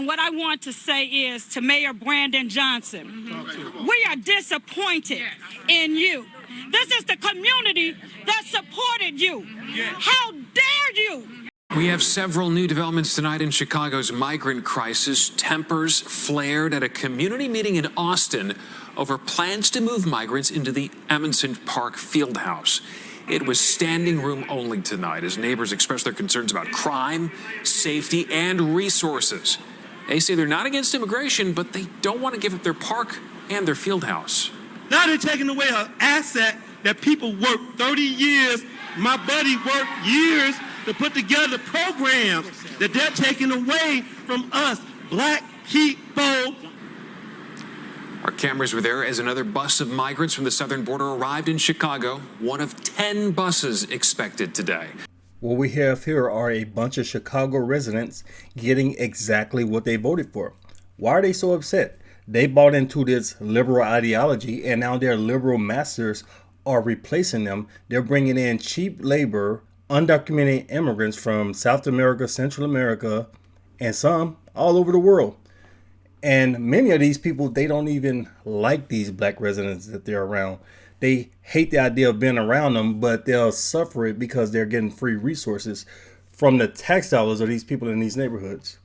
And what I want to say is to Mayor Brandon Johnson, we are disappointed in you. This is the community that supported you. How dare you? We have several new developments tonight in Chicago's migrant crisis. Tempers flared at a community meeting in Austin over plans to move migrants into the Amundsen Park Fieldhouse. It was standing room only tonight as neighbors expressed their concerns about crime, safety, and resources. They say they're not against immigration, but they don't want to give up their park and their fieldhouse. Now they're taking away an asset that people worked 30 years. My buddy worked years to put together programs that they're taking away from us, black people. Our cameras were there as another bus of migrants from the southern border arrived in Chicago, one of 10 buses expected today. What we have here are a bunch of Chicago residents getting exactly what they voted for. Why are they so upset? They bought into this liberal ideology, and now their liberal masters are replacing them. They're bringing in cheap labor, undocumented immigrants from South America, Central America, and some all over the world. And many of these people, they don't even like these black residents that they're around. They hate the idea of being around them, but they'll suffer it because they're getting free resources from the tax dollars of these people in these neighborhoods.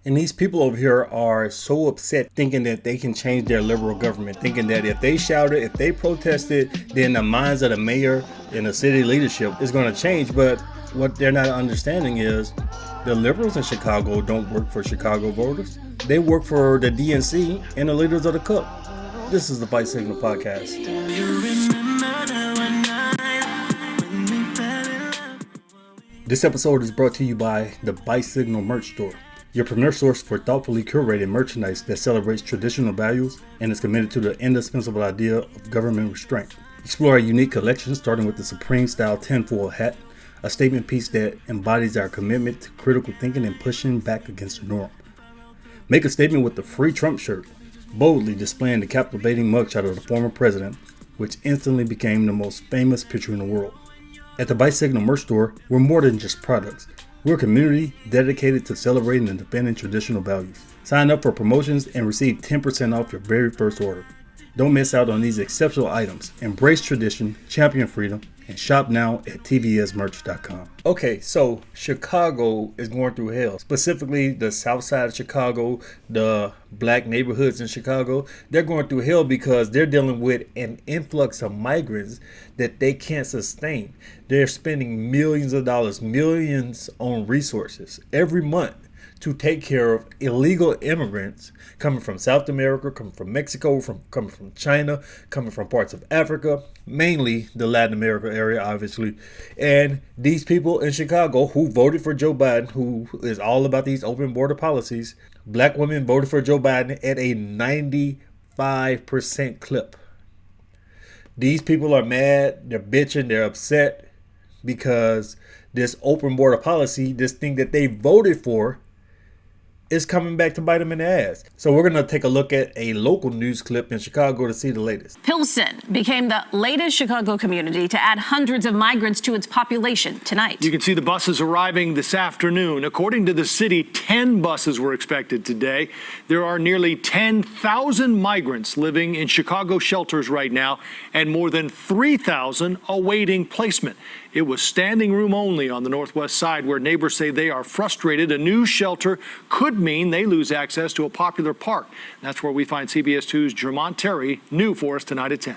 And these people over here are so upset, thinking that they can change their liberal government, thinking that if they shouted, if they protested, then the minds of the mayor and the city leadership is going to change. But what they're not understanding is the liberals in Chicago don't work for Chicago voters. They work for the DNC and the leaders of the Cook. This is the Vice Signal Podcast. This episode is brought to you by the Vice Signal Merch Store, your premier source for thoughtfully curated merchandise that celebrates traditional values and is committed to the indispensable idea of government restraint. Explore a unique collection starting with the Supreme Style tinfoil hat, a statement piece that embodies our commitment to critical thinking and pushing back against the norm. Make a statement with the Free Trump shirt, boldly displaying the captivating mugshot of the former president, which instantly became the most famous picture in the world. At the Bicycle Merch Store, we're more than just products. We're a community dedicated to celebrating and defending traditional values. Sign up for promotions and receive 10% off your very first order. Don't miss out on these exceptional items. Embrace tradition, champion freedom, and shop now at tvsmerch.com. Okay, so Chicago is going through hell. Specifically, the south side of Chicago, the black neighborhoods in Chicago, they're going through hell because they're dealing with an influx of migrants that they can't sustain. They're spending millions of dollars, millions on resources every month to take care of illegal immigrants coming from South America, coming from Mexico, coming from China, coming from parts of Africa, mainly the Latin America area, obviously. And these people in Chicago who voted for Joe Biden, who is all about these open border policies, black women voted for Joe Biden at a 95% clip. These people are mad, they're bitching, they're upset because this open border policy, this thing that they voted for, is coming back to bite them in the ass. So we're going to take a look at a local news clip in Chicago to see the latest. Pilsen became the latest Chicago community to add hundreds of migrants to its population tonight. You can see the buses arriving this afternoon. According to the city, 10 buses were expected today. There are nearly 10,000 migrants living in Chicago shelters right now and more than 3,000 awaiting placement. It was standing room only on the northwest side where neighbors say they are frustrated. A new shelter could mean they lose access to a popular park. That's where we find CBS 2's Jermont Terry, new for us tonight at 10.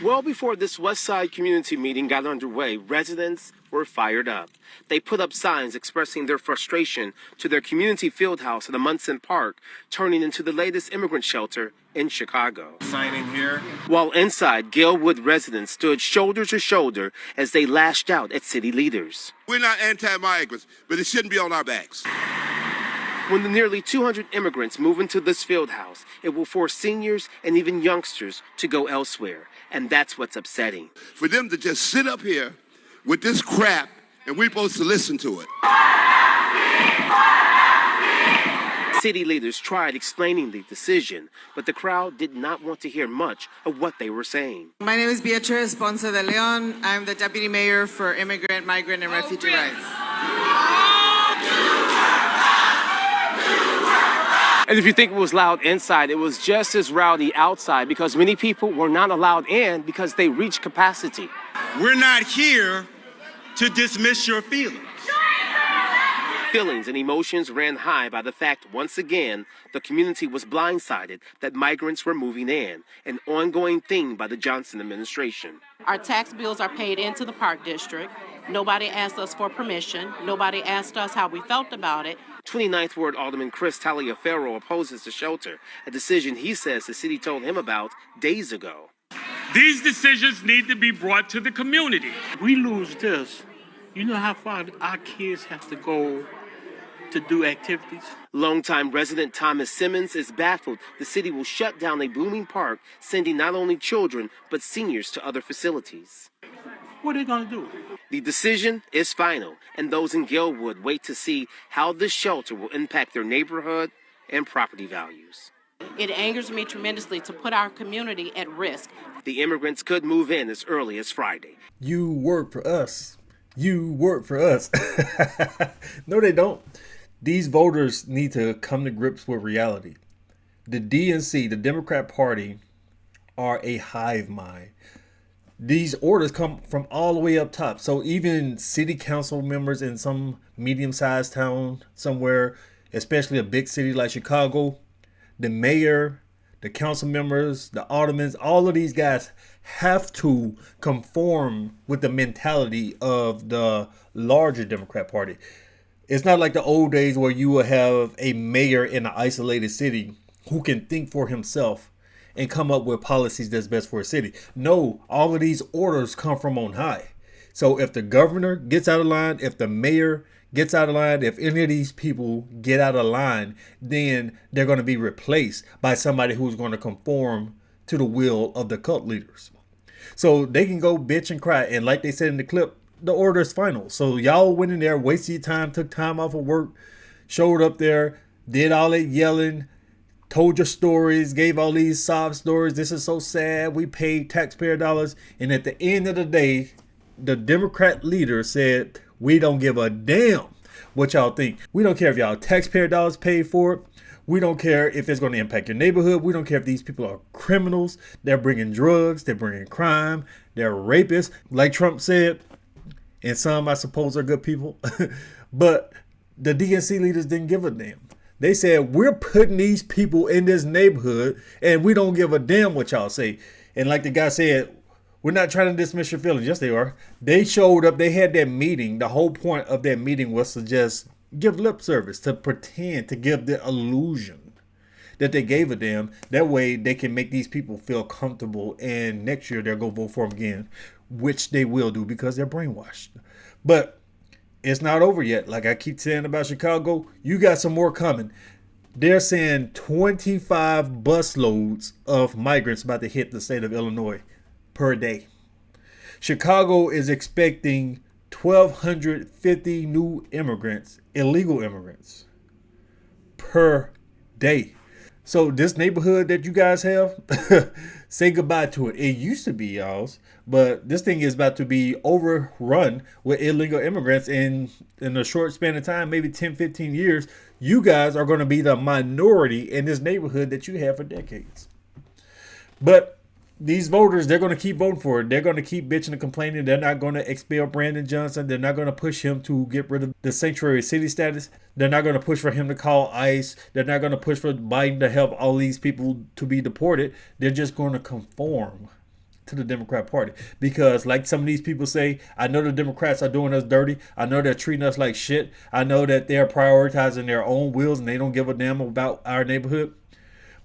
Well before this West Side community meeting got underway, residents were fired up. They put up signs expressing their frustration to their community field house at Amundsen Park, turning into the latest immigrant shelter in Chicago. Signing here. While inside, Galewood residents stood shoulder to shoulder as they lashed out at city leaders. We're not anti-migrants, but it shouldn't be on our backs. When the nearly 200 immigrants move into this field house, it will force seniors and even youngsters to go elsewhere. And that's what's upsetting. For them to just sit up here with this crap and we're supposed to listen to it. City leaders tried explaining the decision, but the crowd did not want to hear much of what they were saying. My name is Beatriz Ponce de Leon. I'm the Deputy Mayor for Immigrant, Migrant, and Refugee Rights. And if you think it was loud inside, it was just as rowdy outside because many people were not allowed in because they reached capacity. We're not here to dismiss your feelings. Feelings and emotions ran high by the fact, once again, the community was blindsided that migrants were moving in, an ongoing theme by the Johnson administration. Our tax bills are paid into the Park District. Nobody asked us for permission. Nobody asked us how we felt about it. 29th Ward Alderman Chris Taliaferro opposes the shelter, a decision he says the city told him about days ago. These decisions need to be brought to the community. We lose this. You know how far our kids have to go to do activities? Longtime resident Thomas Simmons is baffled the city will shut down a booming park, sending not only children but seniors to other facilities. What are they going to do? The decision is final, and those in Galewood wait to see how this shelter will impact their neighborhood and property values. It angers me tremendously to put our community at risk. The immigrants could move in as early as Friday. You work for us. You work for us. No, they don't. These voters need to come to grips with reality. The DNC, the Democrat Party, are a hive mind. These orders come from all the way up top. So even city council members in some medium-sized town somewhere, especially a big city like Chicago, the mayor, the council members, the aldermen, all of these guys have to conform with the mentality of the larger Democrat Party. It's not like the old days where you will have a mayor in an isolated city who can think for himself and come up with policies that's best for a city. No, all of these orders come from on high. So if the governor gets out of line, if the mayor gets out of line, if any of these people get out of line, then they're going to be replaced by somebody who's going to conform to the will of the cult leaders. So they can go bitch and cry. And like they said in the clip, the order is final. So y'all went in there, wasted your time, took time off of work, showed up there, did all that yelling, told your stories, gave all these sob stories. This is so sad. We paid taxpayer dollars. And at the end of the day, the Democrat leader said, we don't give a damn what y'all think. We don't care if y'all taxpayer dollars paid for it. We don't care if it's going to impact your neighborhood. We don't care if these people are criminals. They're bringing drugs. They're bringing crime. They're rapists. Like Trump said, and some, I suppose, are good people. But the DNC leaders didn't give a damn. They said, we're putting these people in this neighborhood and we don't give a damn what y'all say. And like the guy said, we're not trying to dismiss your feelings. Yes, they are. They showed up. They had that meeting. The whole point of that meeting was to just give lip service, to pretend, to give the illusion that they gave a damn. That way they can make these people feel comfortable. And next year they'll go vote for them again, which they will do because they're brainwashed. But it's not over yet. Like I keep saying about Chicago, you got some more coming. They're saying 25 busloads of migrants about to hit the state of Illinois per day. Chicago is expecting 1,250 new immigrants, illegal immigrants, per day. So this neighborhood that you guys have, say goodbye to it. It used to be y'all's, but this thing is about to be overrun with illegal immigrants in a short span of time, maybe 10, 15 years. You guys are going to be the minority in this neighborhood that you have for decades. But these voters, they're going to keep voting for it. They're going to keep bitching and complaining. They're not going to expel Brandon Johnson. They're not going to push him to get rid of the sanctuary city status. They're not going to push for him to call ICE. They're not going to push for Biden to help all these people to be deported. They're just going to conform to the Democrat Party. Because like some of these people say, I know the Democrats are doing us dirty. I know they're treating us like shit. I know that they're prioritizing their own wills and they don't give a damn about our neighborhood.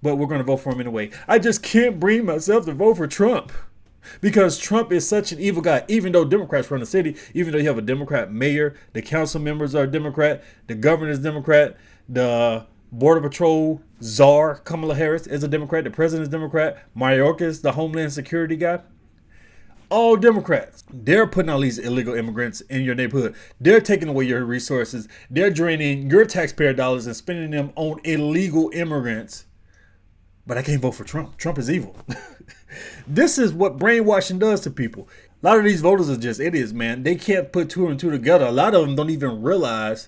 But we're going to vote for him anyway. I just can't bring myself to vote for Trump because Trump is such an evil guy. Even though Democrats run the city, even though you have a Democrat mayor, the council members are Democrat, the governor is Democrat, the Border Patrol czar, Kamala Harris, is a Democrat, the president is Democrat, Mayorkas, the Homeland Security guy, all Democrats. They're putting all these illegal immigrants in your neighborhood. They're taking away your resources. They're draining your taxpayer dollars and spending them on illegal immigrants. But I can't vote for Trump. Trump is evil. This is what brainwashing does to people. A lot of these voters are just idiots, man. They can't put two and two together. A lot of them don't even realize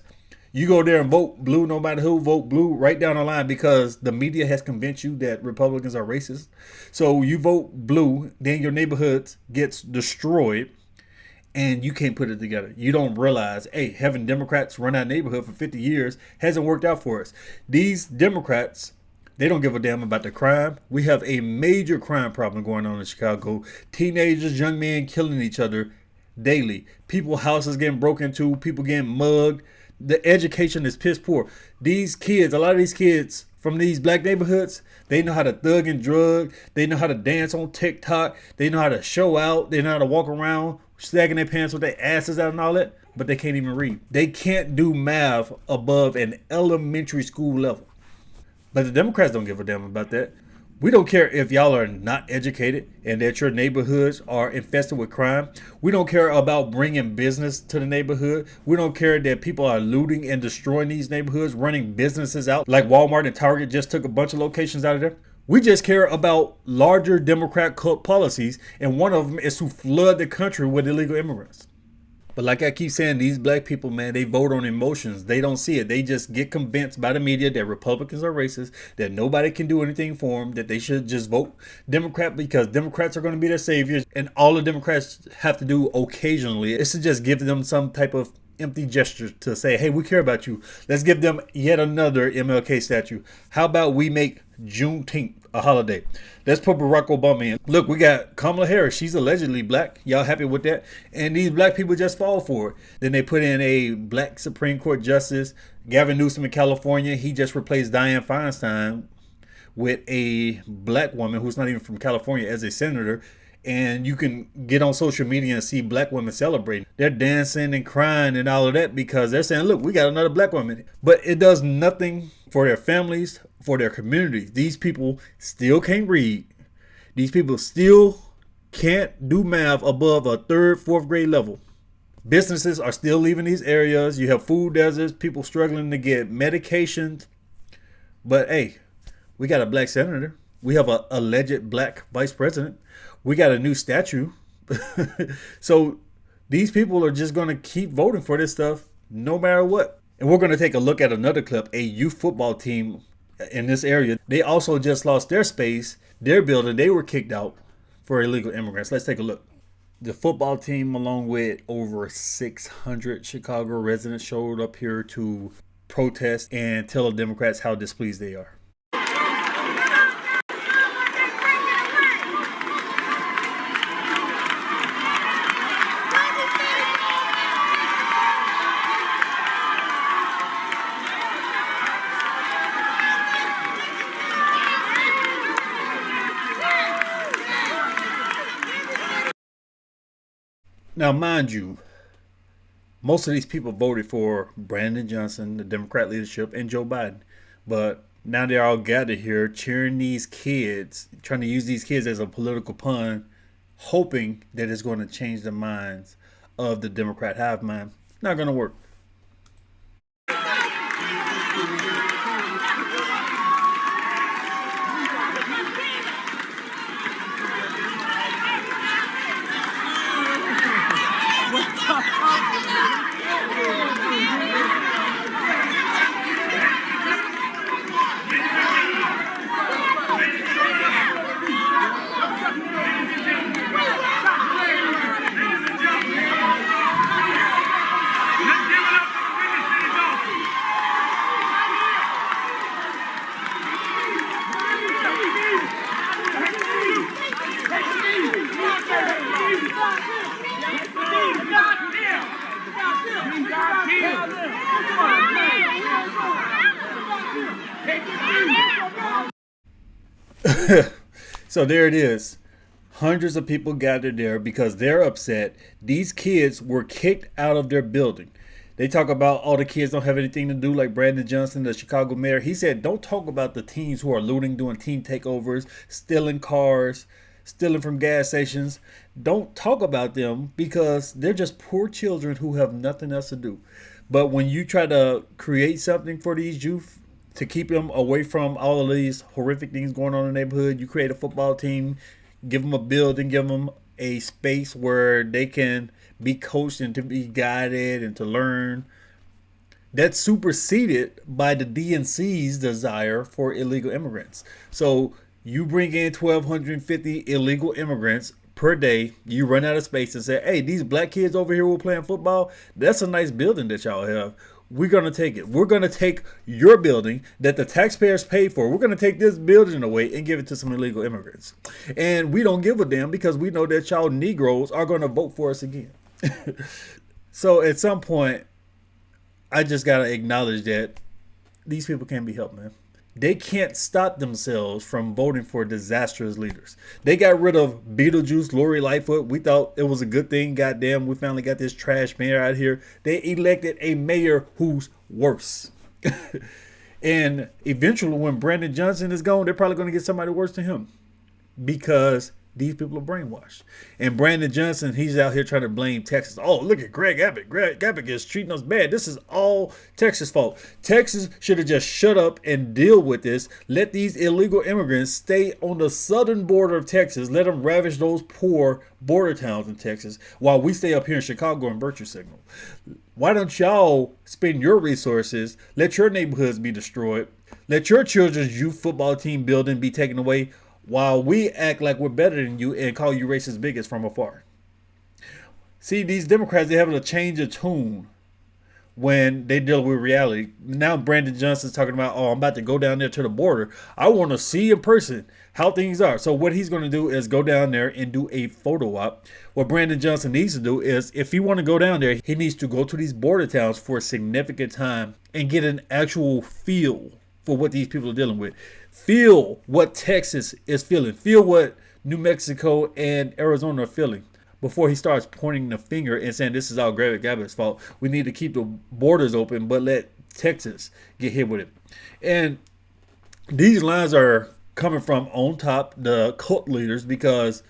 You go there and vote blue, no matter who, vote blue right down the line because the media has convinced you that Republicans are racist. So you vote blue, then your neighborhood gets destroyed and you can't put it together. You don't realize, hey, having Democrats run our neighborhood for 50 years hasn't worked out for us. These Democrats, they don't give a damn about the crime. We have a major crime problem going on in Chicago. Teenagers, young men killing each other daily. People's houses getting broken into, people getting mugged. The education is piss poor. These kids, a lot of these kids from these black neighborhoods, they know how to thug and drug. They know how to dance on TikTok. They know how to show out. They know how to walk around sagging their pants with their asses out and all that. But they can't even read. They can't do math above an elementary school level. But the Democrats don't give a damn about that. We don't care if y'all are not educated and that your neighborhoods are infested with crime. We don't care about bringing business to the neighborhood. We don't care that people are looting and destroying these neighborhoods, running businesses out. Like Walmart and Target just took a bunch of locations out of there. We just care about larger Democrat policies, and one of them is to flood the country with illegal immigrants. But like I keep saying, these black people, man, they vote on emotions. They don't see it. They just get convinced by the media that Republicans are racist, that nobody can do anything for them, that they should just vote Democrat because Democrats are going to be their saviors. And all the Democrats have to do occasionally is to just give them some type of empty gesture to say, hey, we care about you. Let's give them yet another MLK statue. How about we make Juneteenth a holiday? Let's put Barack Obama in. Look, we got Kamala Harris. She's allegedly black. Y'all happy with that? And these black people just fall for it. Then they put in a black Supreme Court justice. Gavin Newsom in California. He just replaced Dianne Feinstein with a black woman who's not even from California as a senator. And you can get on social media and see black women celebrating. They're dancing and crying and all of that because they're saying, look, we got another black woman. But it does nothing for their families, for their communities. These people still can't read. These people still can't do math above a third, fourth grade level. Businesses are still leaving these areas. You have food deserts, people struggling to get medications. But hey, we got a black senator. We have an alleged black vice president. We got a new statue. So these people are just going to keep voting for this stuff no matter what. And we're going to take a look at another clip. A youth football team in this area, they also just lost their space, their building. They were kicked out for illegal immigrants. Let's take a look. The football team, along with over 600 Chicago residents, showed up here to protest and tell the Democrats how displeased they are. Now, mind you, most of these people voted for Brandon Johnson, the Democrat leadership, and Joe Biden. But now they're all gathered here cheering these kids, trying to use these kids as a political pun, hoping that it's going to change the minds of the Democrat hive mind. Not going to work. So there it is. Hundreds of people gathered there because they're upset. These kids were kicked out of their building. They talk about all the kids don't have anything to do, like Brandon Johnson, the Chicago mayor. He said, don't talk about the teens who are looting, doing teen takeovers, stealing cars, stealing from gas stations. Don't talk about them because they're just poor children who have nothing else to do. But when you try to create something for these youth to keep them away from all of these horrific things going on in the neighborhood, you create a football team, give them a building, give them a space where they can be coached and to be guided and to learn. That's superseded by the DNC's desire for illegal immigrants. So you bring in 1,250 illegal immigrants per day, you run out of space and say, hey, these black kids over here who are playing football, that's a nice building that y'all have. We're going to take it. We're going to take your building that the taxpayers paid for. We're going to take this building away and give it to some illegal immigrants. And we don't give a damn because we know that y'all Negroes are going to vote for us again. So at some point, I just got to acknowledge that these people can't be helped, man. They can't stop themselves from voting for disastrous leaders. They got rid of Beetlejuice, Lori Lightfoot. We thought it was a good thing. Goddamn, we finally got this trash mayor out here. They elected a mayor who's worse. And eventually, when Brandon Johnson is gone, they're probably going to get somebody worse than him because these people are brainwashed. And Brandon Johnson, he's out here trying to blame Texas. Oh, look at Greg Abbott. Greg Abbott is treating us bad. This is all Texas' fault. Texas should have just shut up and deal with this. Let these illegal immigrants stay on the southern border of Texas. Let them ravage those poor border towns in Texas while we stay up here in Chicago and virtue signal. Why don't y'all spend your resources, let your neighborhoods be destroyed, let your children's youth football team building be taken away, while we act like we're better than you and call you racist bigots from afar. See, these Democrats, they're having to change a tune when they deal with reality. Now Brandon Johnson's talking about, oh, I'm about to go down there to the border. I want to see in person how things are. So what he's going to do is go down there and do a photo op. What Brandon Johnson needs to do is, if he want to go down there, he needs to go to these border towns for a significant time and get an actual feel for what these people are dealing with. Feel what Texas is feeling. Feel what New Mexico and Arizona are feeling before he starts pointing the finger and saying this is all Greg Abbott's fault. We need to keep the borders open, but let Texas get hit with it. And these lines are coming from on top, the cult leaders, because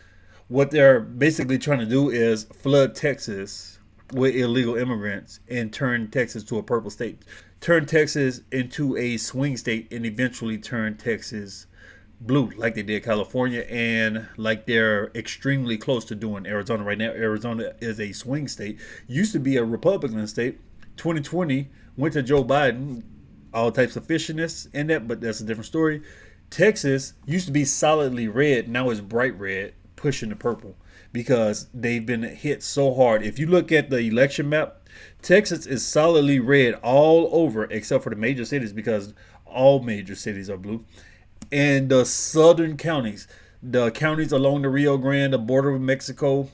what they're basically trying to do is flood Texas with illegal immigrants and turn Texas to a purple state. Turn Texas into a swing state and eventually turn Texas blue like they did California and like they're extremely close to doing Arizona right now. Arizona is a swing state. Used to be a Republican state. 2020 went to Joe Biden. All types of fishiness in that, but that's a different story. Texas used to be solidly red. Now it's bright red, pushing the purple because they've been hit so hard. If you look at the election map, Texas is solidly red all over except for the major cities because all major cities are blue. And the southern counties, the counties along the Rio Grande, the border with Mexico,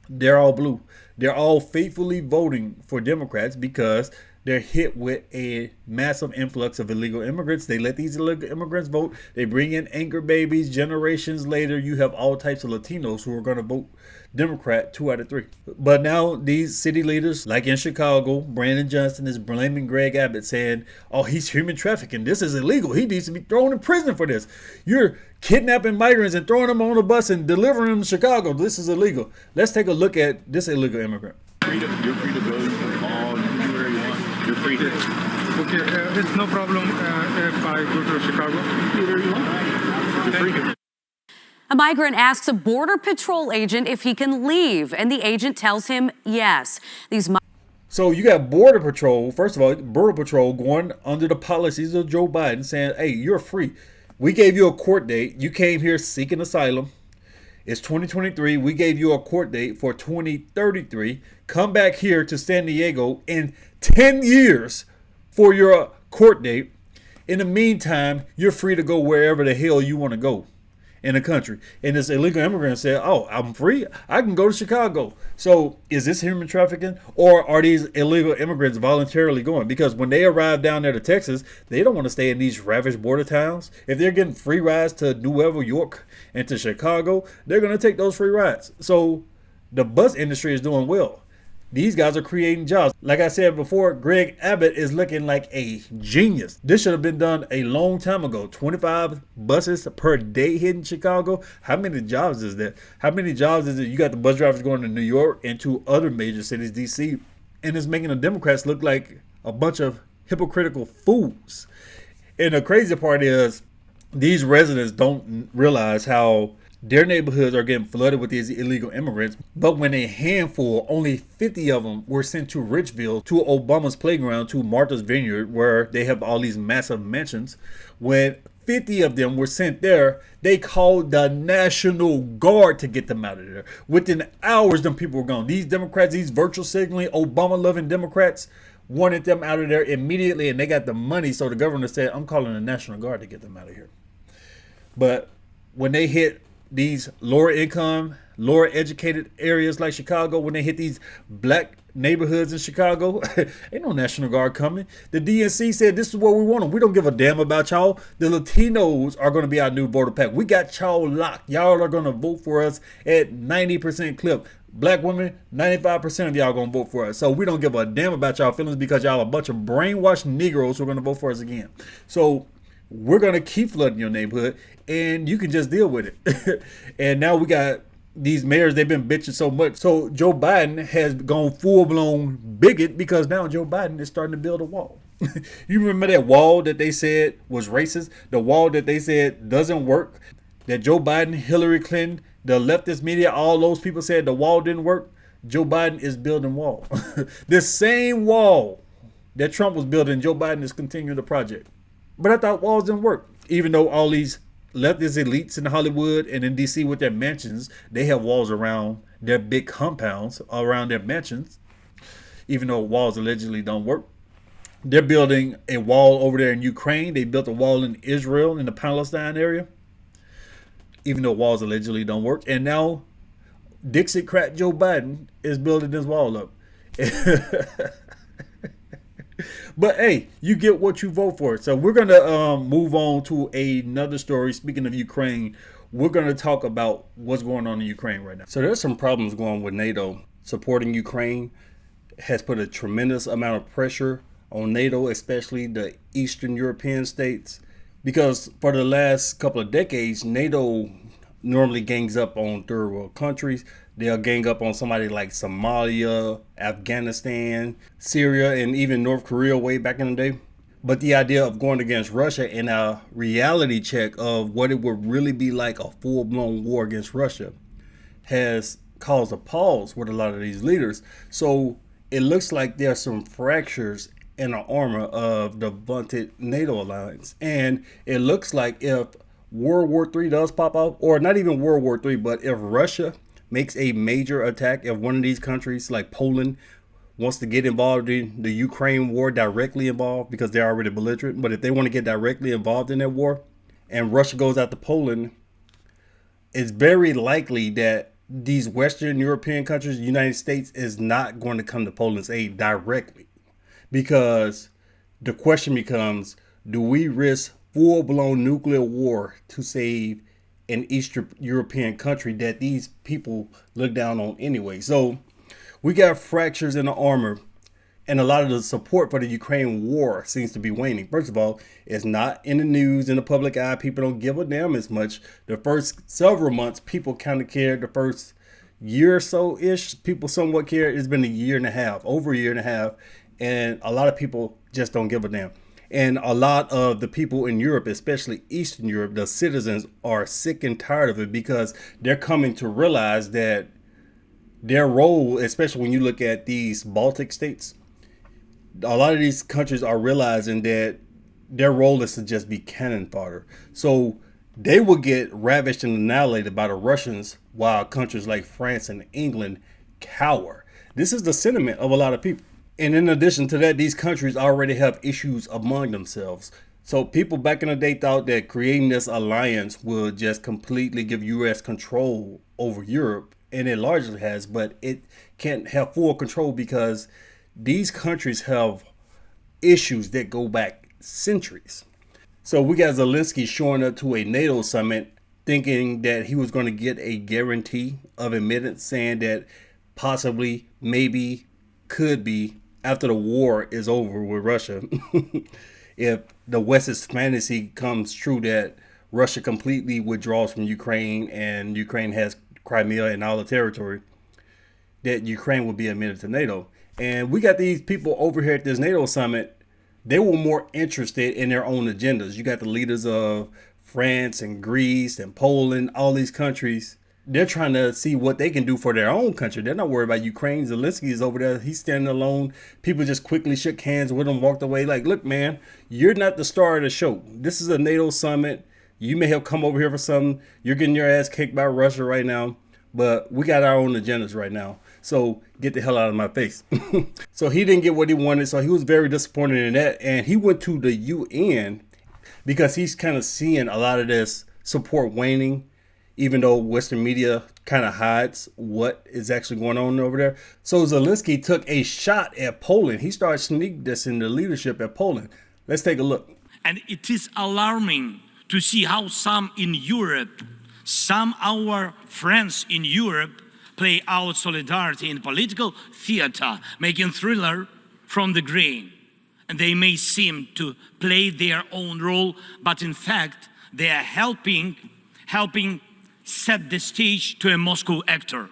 they're all blue. They're all faithfully voting for Democrats because they're hit with a massive influx of illegal immigrants. They let these illegal immigrants vote. They bring in anchor babies. Generations later, you have all types of Latinos who are going to vote Democrat 2 out of 3. But now these city leaders, like in Chicago, Brandon Johnson is blaming Greg Abbott, saying, oh, he's human trafficking. This is illegal. He needs to be thrown in prison for this. You're kidnapping migrants and throwing them on a bus and delivering them to Chicago. This is illegal. Let's take a look at this illegal immigrant. You're free to go all anywhere you want. You're free to. Okay, it's no problem if I go to Chicago. Anywhere you want. You're free. A migrant asks a Border Patrol agent if he can leave, and the agent tells him yes. So you got Border Patrol, first of all, Border Patrol going under the policies of Joe Biden saying, hey, you're free. We gave you a court date. You came here seeking asylum. It's 2023. We gave you a court date for 2033. Come back here to San Diego in 10 years for your court date. In the meantime, you're free to go wherever the hell you want to go in the country. And this illegal immigrant said, oh, I'm free. I can go to Chicago. So is this human trafficking, or are these illegal immigrants voluntarily going? Because when they arrive down there to Texas, they don't want to stay in these ravaged border towns. If they're getting free rides to New York and to Chicago, they're going to take those free rides. So the bus industry is doing well. These guys are creating jobs. Like I said before, Greg Abbott is looking like a genius. This should have been done a long time ago. 25 buses per day hitting Chicago. How many jobs is that? How many jobs is it? You got the bus drivers going to New York and to other major cities, D.C., and it's making the Democrats look like a bunch of hypocritical fools. And the crazy part is these residents don't realize how Their neighborhoods are getting flooded with these illegal immigrants, but when a handful, only 50 of them, were sent to Richville, to Obama's playground, to Martha's Vineyard, where they have all these massive mansions, when 50 of them were sent there, they called the National Guard to get them out of there. Within hours, them people were gone. These Democrats, these virtual signaling, Obama-loving Democrats, wanted them out of there immediately, and they got the money, so the governor said, I'm calling the National Guard to get them out of here. But when they hit these lower income, lower educated areas like Chicago, when they hit these black neighborhoods in Chicago, ain't no National Guard coming. The DNC said, this is what we want them. We don't give a damn about y'all. The Latinos are going to be our new voter pack. We got y'all locked. Y'all are going to vote for us at 90% clip. Black women, 95% of y'all going to vote for us. So we don't give a damn about y'all feelings because y'all a bunch of brainwashed Negroes who are going to vote for us again. So we're going to keep flooding your neighborhood, and you can just deal with it. And now we got these mayors, they've been bitching so much. So Joe Biden has gone full-blown bigot because now Joe Biden is starting to build a wall. You remember that wall that they said was racist? The wall that they said doesn't work? That Joe Biden, Hillary Clinton, the leftist media, all those people said the wall didn't work? Joe Biden is building wall. This same wall that Trump was building, Joe Biden is continuing the project. But I thought walls didn't work. Even though all these leftist elites in Hollywood and in DC with their mansions, they have walls around their big compounds, around their mansions. Even though walls allegedly don't work. They're building a wall over there in Ukraine. They built a wall in Israel, in the Palestine area. Even though walls allegedly don't work. And now Dixiecrat Joe Biden is building this wall up. But hey, you get what you vote for. So we're going to move on to another story. Speaking of Ukraine, we're going to talk about what's going on in Ukraine right now. So there's some problems going with NATO. Supporting Ukraine has put a tremendous amount of pressure on NATO, especially the Eastern European states. Because for the last couple of decades, NATO normally gangs up on third world countries. They'll gang up on somebody like Somalia, Afghanistan, Syria, and even North Korea way back in the day. But the idea of going against Russia and a reality check of what it would really be like a full-blown war against Russia has caused a pause with a lot of these leaders. So it looks like there's some fractures in the armor of the vaunted NATO alliance. And it looks like if World War III does pop up, or not even World War III, but if Russia makes a major attack, if one of these countries like Poland wants to get involved in the Ukraine war, directly involved, because they're already belligerent, but if they want to get directly involved in that war and Russia goes out to Poland, it's very likely that these Western European countries, the United States, is not going to come to Poland's aid directly, because the question becomes, do we risk full-blown nuclear war to save an Eastern European country that these people look down on anyway? So we got fractures in the armor, and a lot of the support for the Ukraine war seems to be waning. First of all, it's not in the news, in the public eye. People don't give a damn as much. The first several months, people kind of cared. The first year or so-ish, people somewhat cared. It's been a year and a half, over a year and a half, and a lot of people just don't give a damn. And a lot of the people in Europe, especially Eastern Europe, the citizens are sick and tired of it, because they're coming to realize that their role, especially when you look at these Baltic states, a lot of these countries are realizing that their role is to just be cannon fodder. So they will get ravished and annihilated by the Russians, while countries like France and England cower. This is the sentiment of a lot of people. And in addition to that, these countries already have issues among themselves. So people back in the day thought that creating this alliance would just completely give U.S. control over Europe, and it largely has, but it can't have full control because these countries have issues that go back centuries. So we got Zelensky showing up to a NATO summit thinking that he was going to get a guarantee of admittance, saying that possibly, maybe, could be, after the war is over with Russia, if the West's fantasy comes true that Russia completely withdraws from Ukraine and Ukraine has Crimea and all the territory, that Ukraine will be admitted to NATO. And we got these people over here at this NATO summit. They were more interested in their own agendas. You got the leaders of France and Greece and Poland, all these countries, they're trying to see what they can do for their own country. They're not worried about Ukraine. Zelensky is over there. He's standing alone. People just quickly shook hands with him, walked away. Like, look, man, you're not the star of the show. This is a NATO summit. You may have come over here for something. You're getting your ass kicked by Russia right now. But we got our own agendas right now. So get the hell out of my face. So he didn't get what he wanted. So he was very disappointed in that. And he went to the UN because he's kind of seeing a lot of this support waning, even though Western media kind of hides what is actually going on over there. So Zelensky took a shot at Poland. He started sneak dissing the leadership at Poland. Let's take a look. And it is alarming to see how some in Europe, some our friends in Europe, play out solidarity in political theater, making thriller from the grain. And they may seem to play their own role, but in fact, they are helping set the stage to a Moscow actor.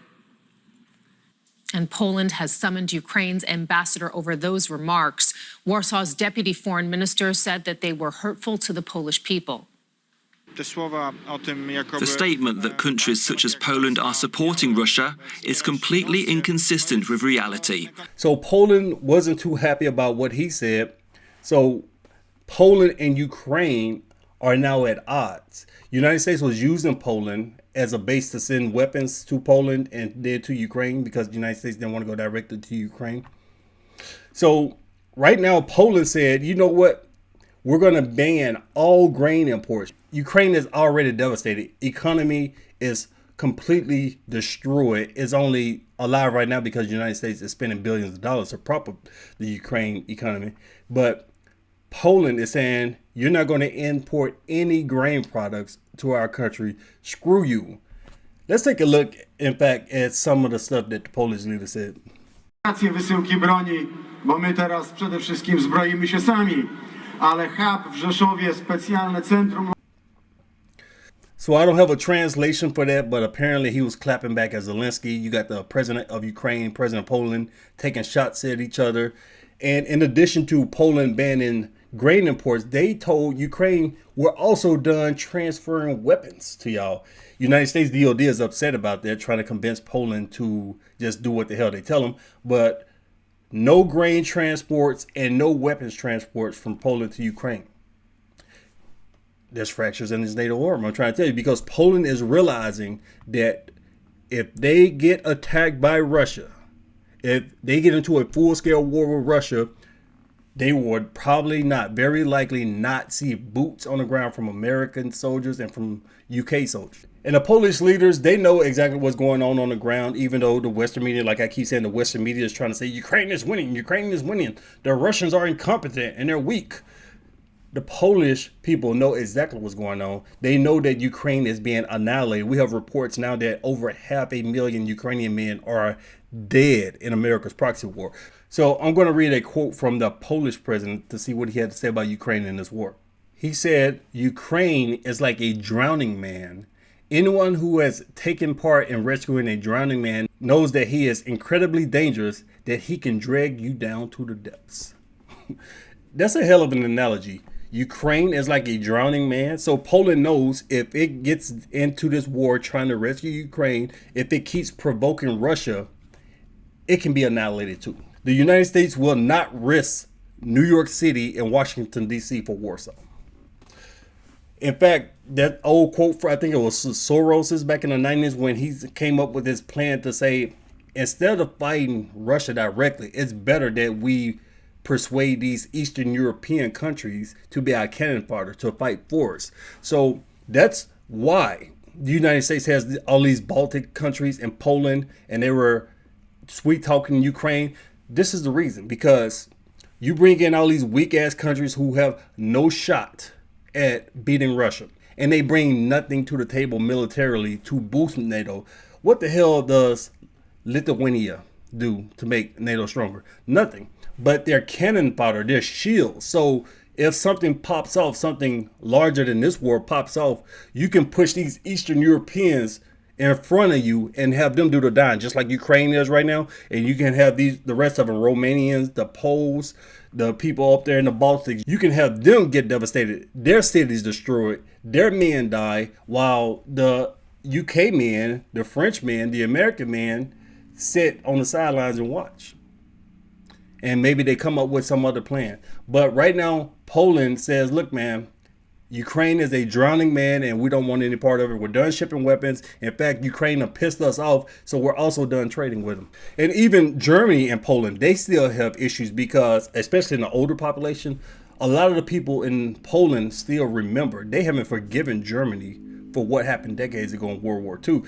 And Poland has summoned Ukraine's ambassador over those remarks. Warsaw's deputy foreign minister said that they were hurtful to the Polish people. The statement that countries such as Poland are supporting Russia is completely inconsistent with reality. So Poland wasn't too happy about what he said. So Poland and Ukraine are now at odds. United States was using Poland as a base to send weapons to Poland and then to Ukraine because the United States didn't want to go directly to Ukraine. So right now, Poland said, you know what? We're going to ban all grain imports. Ukraine is already devastated. Economy is completely destroyed. It's only alive right now because the United States is spending billions of dollars to prop up the Ukraine economy. But Poland is saying, you're not going to import any grain products to our country. Screw you. Let's take a look, in fact, at some of the stuff that the Polish leader said. Wysyłki broni, bo my teraz przede wszystkim zbroimy się sami, ale hub w Rzeszowie, specjalne centrum. So I don't have a translation for that, but apparently he was clapping back at Zelensky. You got the president of Ukraine, president of Poland, taking shots at each other. And in addition to Poland banning grain imports, they told Ukraine, we're also done transferring weapons to y'all. United States DOD is upset about that, trying to convince Poland to just do what the hell they tell them. But no grain transports and no weapons transports from Poland to Ukraine. There's fractures in this NATO arm. I'm trying to tell you, because Poland is realizing that if they get attacked by Russia, if they get into a full-scale war with Russia, they would probably not, very likely not see boots on the ground from American soldiers and from UK soldiers. And the Polish leaders, they know exactly what's going on the ground, even though the Western media, like I keep saying, the Western media is trying to say, Ukraine is winning, Ukraine is winning. The Russians are incompetent and they're weak. The Polish people know exactly what's going on. They know that Ukraine is being annihilated. We have reports now that over 500,000 Ukrainian men are dead in America's proxy war. So I'm going to read a quote from the Polish president to see what he had to say about Ukraine in this war. He said, Ukraine is like a drowning man. Anyone who has taken part in rescuing a drowning man knows that he is incredibly dangerous, that he can drag you down to the depths. That's a hell of an analogy. Ukraine is like a drowning man. So Poland knows if it gets into this war trying to rescue Ukraine, if it keeps provoking Russia, it can be annihilated too. The United States will not risk New York City and Washington, D.C. for Warsaw. In fact, that old quote for, I think it was Soros's back in the 90s, when he came up with his plan to say, instead of fighting Russia directly, it's better that we persuade these Eastern European countries to be our cannon fodder, to fight for us. So that's why the United States has all these Baltic countries and Poland, and they were sweet talking Ukraine. This is the reason, because you bring in all these weak ass countries who have no shot at beating Russia, and they bring nothing to the table militarily to boost NATO. What the hell does Lithuania do to make NATO stronger? Nothing. But they're cannon fodder, they're shields. So if something pops off, something larger than this war pops off, you can push these Eastern Europeans in front of you and have them do the dying, just like Ukraine is right now. And you can have the rest of them, Romanians, the Poles, the people up there in the Baltics. You can have them get devastated, their cities destroyed, their men die, while the UK men, the French men, the American men sit on the sidelines and watch. And maybe they come up with some other plan. But right now, Poland says, look, man, Ukraine is a drowning man and we don't want any part of it. We're done shipping weapons. In fact, Ukraine have pissed us off, so we're also done trading with them. And even Germany and Poland, they still have issues because, especially in the older population, a lot of the people in Poland still remember. They haven't forgiven Germany for what happened decades ago in World War II.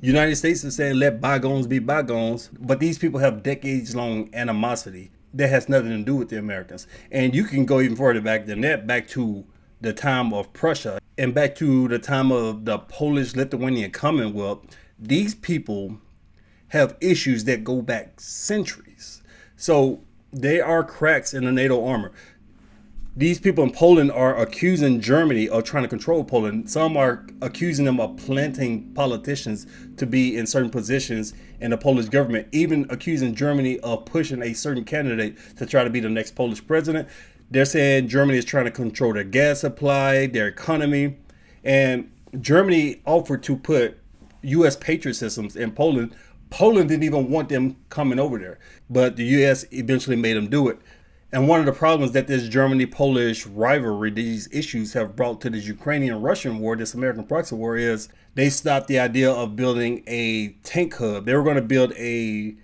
United States is saying let bygones be bygones, but these people have decades-long animosity that has nothing to do with the Americans. And you can go even further back than that, back to the time of Prussia and back to the time of the Polish-Lithuanian Commonwealth. These people have issues that go back centuries. So they are cracks in the NATO armor. These people in Poland are accusing Germany of trying to control Poland. Some are accusing them of planting politicians to be in certain positions in the Polish government, even accusing Germany of pushing a certain candidate to try to be the next Polish president. They're saying Germany is trying to control their gas supply, their economy. And Germany offered to put U.S. Patriot systems in Poland. Poland didn't even want them coming over there, but the U.S. eventually made them do it. And one of the problems that this Germany-Polish rivalry, these issues have brought to this Ukrainian-Russian war, this American proxy war, is they stopped the idea of building a tank hub. They were going to build a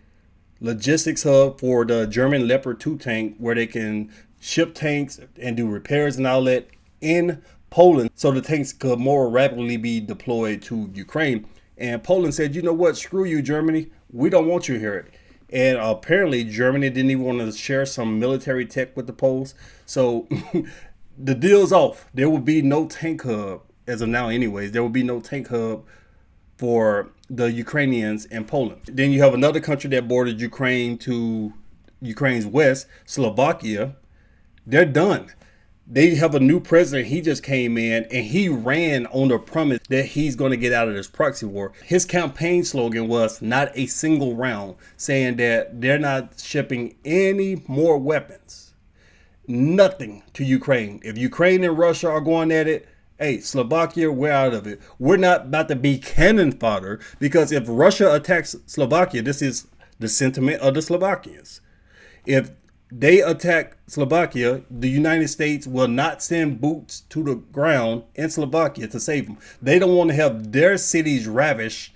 logistics hub for the German Leopard 2 tank where they can ship tanks and do repairs and all that in Poland so the tanks could more rapidly be deployed to Ukraine. And Poland said, you know what, screw you, Germany. We don't want you here. And apparently Germany didn't even want to share some military tech with the Poles. So the deal's off. There will be no tank hub as of now anyways. There will be no tank hub for the Ukrainians in Poland. Then you have another country that bordered Ukraine to Ukraine's west, Slovakia. They're done. They have a new president. He just came in and he ran on the premise that he's going to get out of this proxy war. His campaign slogan was not a single round, saying that they're not shipping any more weapons. Nothing to Ukraine. If Ukraine and Russia are going at it, hey, Slovakia, we're out of it. We're not about to be cannon fodder, because if Russia attacks Slovakia, this is the sentiment of the Slovakians. If they attack Slovakia, the United States will not send boots to the ground in Slovakia to save them. They don't want to have their cities ravished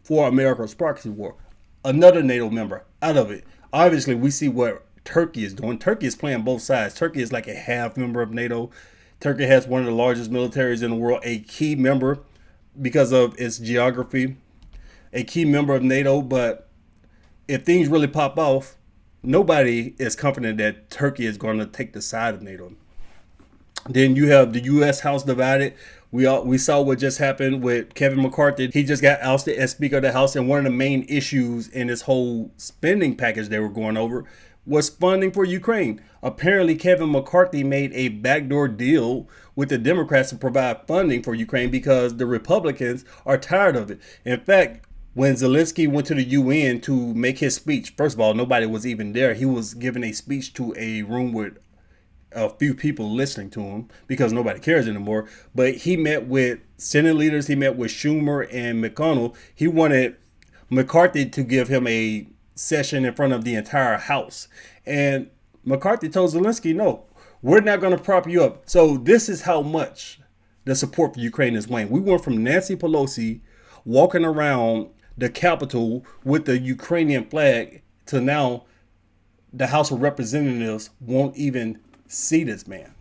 for America's proxy war. Another NATO member out of it. Obviously, we see what Turkey is doing. Turkey is playing both sides. Turkey is like a half member of NATO. Turkey has one of the largest militaries in the world, a key member because of its geography, a key member of NATO. But if things really pop off, nobody is confident that Turkey is going to take the side of NATO. Then you have the U.S. House divided. We saw what just happened with Kevin McCarthy. He just got ousted as Speaker of the House. And one of the main issues in this whole spending package they were going over was funding for Ukraine. Apparently, Kevin McCarthy made a backdoor deal with the Democrats to provide funding for Ukraine because the Republicans are tired of it. In fact, when Zelensky went to the UN to make his speech, first of all, nobody was even there. He was giving a speech to a room with a few people listening to him because nobody cares anymore. But he met with Senate leaders. He met with Schumer and McConnell. He wanted McCarthy to give him a session in front of the entire House. And McCarthy told Zelensky, no, we're not going to prop you up. So this is how much the support for Ukraine is waned. We went from Nancy Pelosi walking around the Capitol with the Ukrainian flag to now the House of Representatives won't even see this man.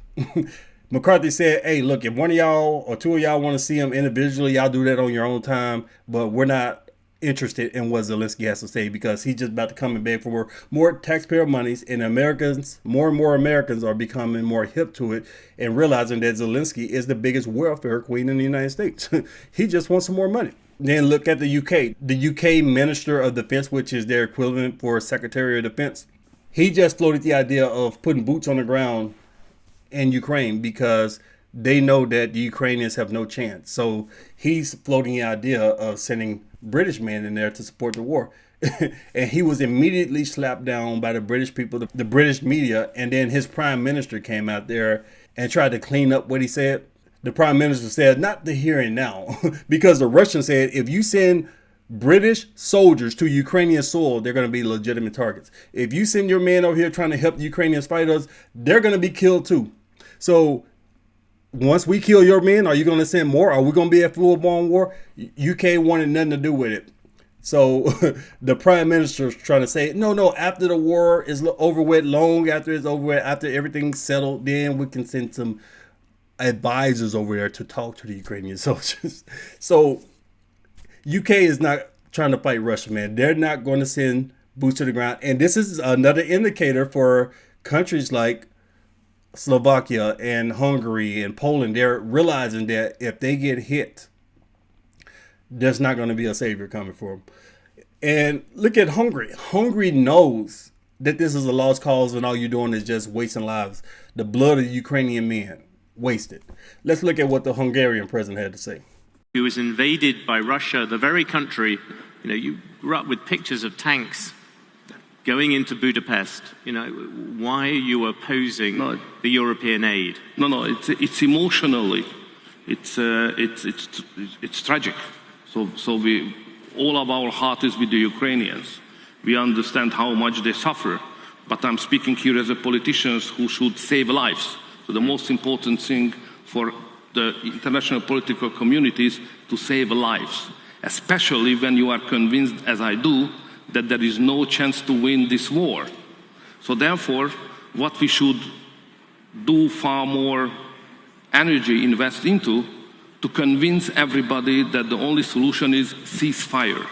McCarthy said, hey, look, if one of y'all or two of y'all want to see him individually, y'all do that on your own time. But we're not interested in what Zelensky has to say because he's just about to come and beg for more taxpayer monies. And Americans, more and more Americans are becoming more hip to it and realizing that Zelensky is the biggest welfare queen in the United States. He just wants some more money. Then look at the UK. The UK Minister of Defense, which is their equivalent for Secretary of Defense, he just floated the idea of putting boots on the ground in Ukraine because they know that the Ukrainians have no chance. So he's floating the idea of sending British men in there to support the war. And he was immediately slapped down by the British people, the British media. And then his prime minister came out there and tried to clean up what he said. The prime minister said, not the here and now, because the Russians said, if you send British soldiers to Ukrainian soil, they're going to be legitimate targets. If you send your men over here trying to help the Ukrainians fight us, they're going to be killed too. So once we kill your men, are you going to send more? Are we going to be at full-blown war? UK wanted nothing to do with it. So the prime minister is trying to say, no, after the war is over with, long after it's over with, after everything's settled, then we can send some advisors over there to talk to the Ukrainian soldiers. So UK is not trying to fight Russia, man. They're not going to send boots to the ground. And this is another indicator for countries like Slovakia and Hungary and Poland. They're realizing that if they get hit, there's not going to be a savior coming for them. And look at Hungary. Hungary knows that this is a lost cause and all you're doing is just wasting lives. The blood of Ukrainian men wasted. Let's look at what the Hungarian president had to say. Who was invaded by Russia, the very country, you grew up with pictures of tanks going into Budapest. Why are you opposing the European aid? No, it's emotionally, it's tragic. So we, all of our heart is with the Ukrainians. We understand how much they suffer, but I'm speaking here as a politician who should save lives. So the most important thing for the international political community is to save lives, especially when you are convinced, as I do, that there is no chance to win this war. So therefore, what we should do far more energy invest into to convince everybody that the only solution is ceasefire.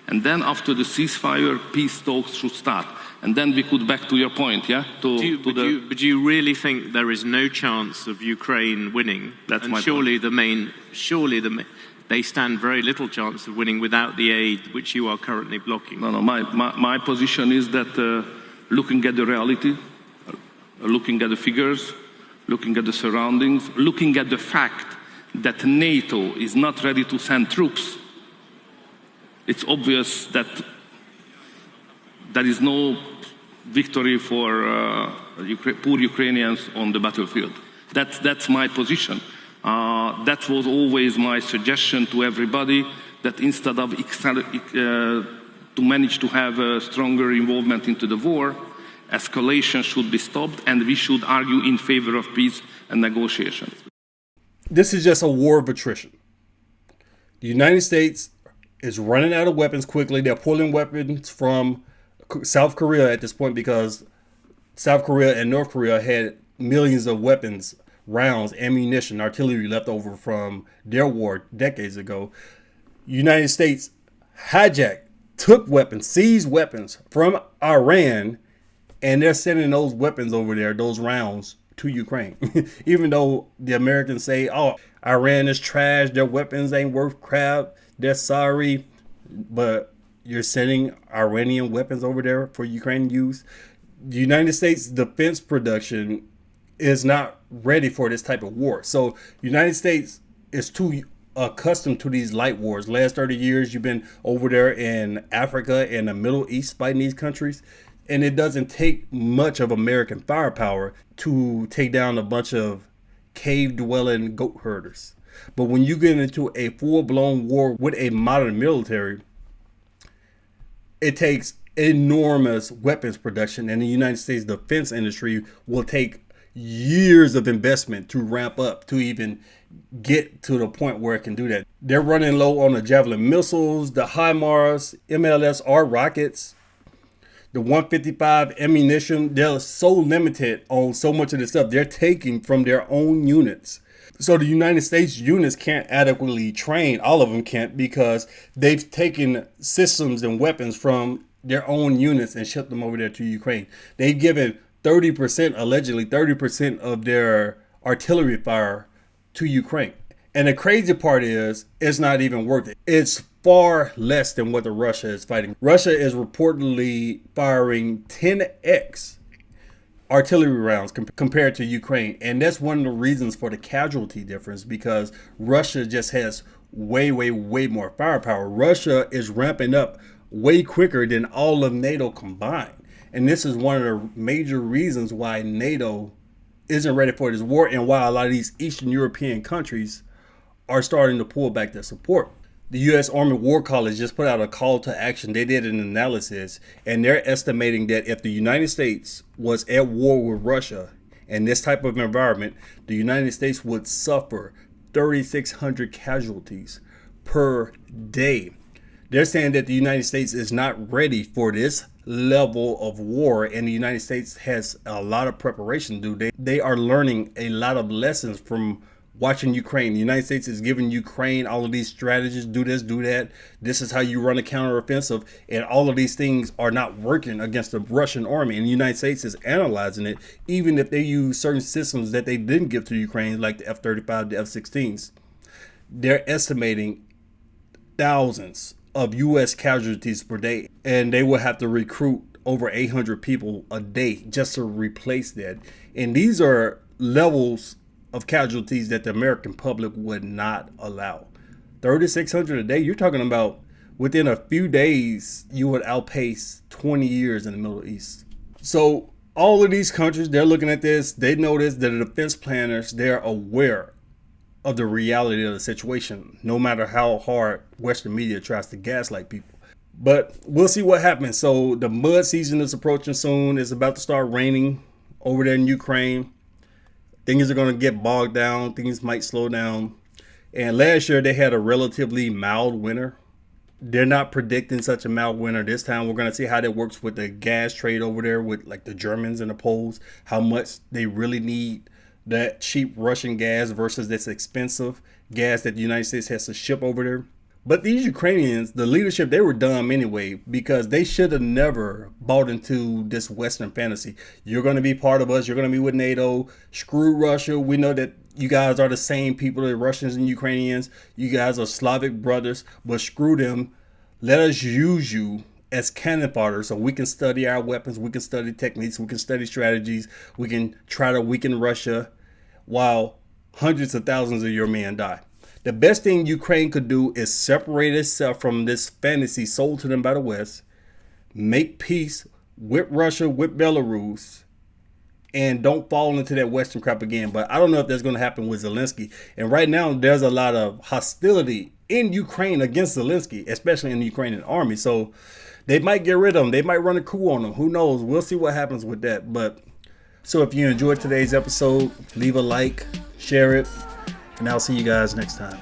And then after the ceasefire, peace talks should start. And then we could back to your point, yeah? But do you really think there is no chance of Ukraine winning? That's my point. They stand very little chance of winning without the aid which you are currently blocking. No, my position is that looking at the reality, looking at the figures, looking at the surroundings, looking at the fact that NATO is not ready to send troops, it's obvious that there is no victory for poor Ukrainians on the battlefield. That's my position. That was always my suggestion to everybody, that instead of to manage to have a stronger involvement into the war, escalation should be stopped and we should argue in favor of peace and negotiation. This is just a war of attrition. The United States is running out of weapons quickly. They're pulling weapons from South Korea at this point because South Korea and North Korea had millions of weapons, rounds, ammunition, artillery left over from their war decades ago. United States took weapons, seized weapons from Iran, and they're sending those weapons over there, those rounds, to Ukraine. Even though the Americans say, oh, Iran is trash, their weapons ain't worth crap, they're sorry, but you're sending Iranian weapons over there for Ukrainian use. The United States defense production is not ready for this type of war. So the United States is too accustomed to these light wars. Last 30 years, you've been over there in Africa and the Middle East fighting these countries. And it doesn't take much of American firepower to take down a bunch of cave-dwelling goat herders. But when you get into a full-blown war with a modern military, it takes enormous weapons production, and the United States defense industry will take years of investment to ramp up to even get to the point where it can do that. They're running low on the Javelin missiles, the HIMARS, MLSR rockets, the 155 ammunition. They're so limited on so much of this stuff they're taking from their own units. So the United States units can't adequately train. All of them can't, because they've taken systems and weapons from their own units and shipped them over there to Ukraine. They've given 30%, allegedly 30% of their artillery fire to Ukraine. And the crazy part is, it's not even worth it. It's far less than what Russia is fighting. Russia is reportedly firing 10x artillery rounds compared to Ukraine. And that's one of the reasons for the casualty difference, because Russia just has way more firepower. Russia is ramping up way quicker than all of NATO combined. And this is one of the major reasons why NATO isn't ready for this war, and why a lot of these Eastern European countries are starting to pull back their support. The U.S. Army War College just put out a call to action. They did an analysis, and they're estimating that if the United States was at war with Russia in this type of environment, the United States would suffer 3,600 casualties per day. They're saying that the United States is not ready for this level of war, and the United States has a lot of preparation to do. They are learning a lot of lessons from watching Ukraine. The United States is giving Ukraine all of these strategies: do this, do that. This is how you run a counteroffensive, and all of these things are not working against the Russian army. And the United States is analyzing it, even if they use certain systems that they didn't give to Ukraine, like the F-35, the F-16s. They're estimating thousands of U.S. casualties per day, and they will have to recruit over 800 people a day just to replace that. And these are levels of casualties that the American public would not allow. 3,600 a day, you're talking about within a few days, you would outpace 20 years in the Middle East. So all of these countries, they're looking at this, they notice that the defense planners, they're aware of the reality of the situation, no matter how hard Western media tries to gaslight people. But we'll see what happens. So the mud season is approaching soon. It's about to start raining over there in Ukraine. Things are going to get bogged down. Things might slow down. And last year they had a relatively mild winter. They're not predicting such a mild winter this time. We're going to see how that works with the gas trade over there with like the Germans and the Poles, how much they really need that cheap Russian gas versus this expensive gas that the United States has to ship over there. But these Ukrainians, the leadership, they were dumb anyway, because they should have never bought into this Western fantasy. You're going to be part of us. You're going to be with NATO. Screw Russia. We know that you guys are the same people, the Russians and Ukrainians. You guys are Slavic brothers, but screw them. Let us use you as cannon fodder so we can study our weapons. We can study techniques. We can study strategies. We can try to weaken Russia while hundreds of thousands of your men die. The best thing Ukraine could do is separate itself from this fantasy sold to them by the West, make peace with Russia, with Belarus, and don't fall into that Western crap again. But I don't know if that's going to happen with Zelensky. And right now, there's a lot of hostility in Ukraine against Zelensky, especially in the Ukrainian army. So they might get rid of him. They might run a coup on him. Who knows? We'll see what happens with that. But so if you enjoyed today's episode, leave a like, share it, and I'll see you guys next time.